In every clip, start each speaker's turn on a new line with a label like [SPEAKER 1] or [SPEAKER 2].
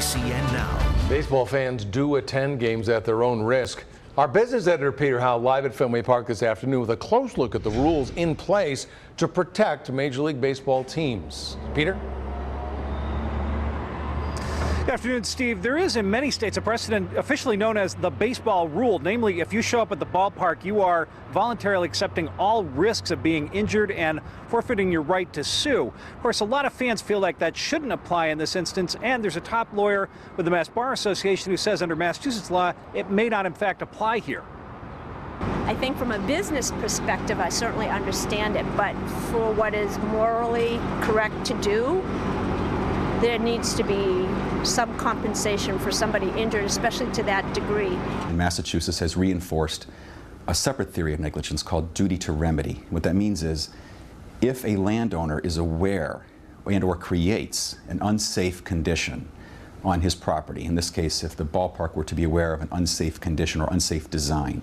[SPEAKER 1] NECN Now.
[SPEAKER 2] Baseball fans do attend games at their own risk. Our business editor Peter Howe live at Fenway Park this afternoon with a close look at the rules in place to protect Major League Baseball teams. Peter?
[SPEAKER 3] Good afternoon, Steve. There is in many states a precedent officially known as the baseball rule. Namely, if you show up at the ballpark, you are voluntarily accepting all risks of being injured and forfeiting your right to sue. Of course, a lot of fans feel like that shouldn't apply in this instance, and there's a top lawyer with the Mass Bar Association who says under Massachusetts law, it may not in fact apply here.
[SPEAKER 4] I think from a business perspective, I certainly understand it, but for what is morally correct to do, there needs to be some compensation for somebody injured, especially to that degree.
[SPEAKER 5] Massachusetts has reinforced a separate theory of negligence called duty to remedy. What that means is if a landowner is aware and/or creates an unsafe condition on his property, in this case, if the ballpark were to be aware of an unsafe condition or unsafe design,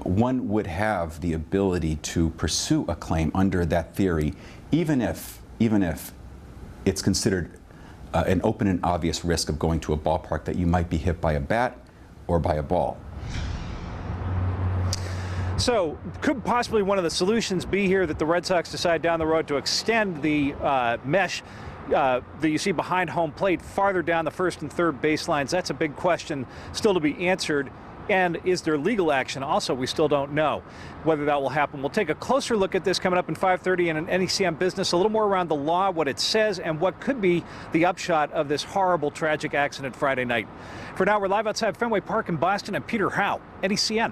[SPEAKER 5] one would have the ability to pursue a claim under that theory, even if it's considered an open and obvious risk of going to a ballpark that you might be hit by a bat or by a ball.
[SPEAKER 3] So could possibly one of the solutions be here that the Red Sox decide down the road to extend the mesh that you see behind home plate farther down the first and third baselines? That's a big question still to be answered. And is there legal action? Also, we still don't know whether that will happen. We'll take a closer look at this coming up in 5:30 in an NECN Business, a little more around the law, what it says, and what could be the upshot of this horrible, tragic accident Friday night. For now, we're live outside Fenway Park in Boston, and Peter Howe, NECN.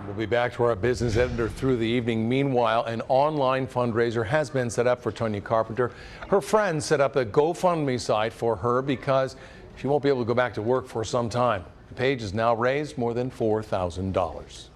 [SPEAKER 2] We'll be back to our business editor through the evening. Meanwhile, an online fundraiser has been set up for Tonya Carpenter. Her friends set up a GoFundMe site for her because she won't be able to go back to work for some time. The page has now raised more than $4,000.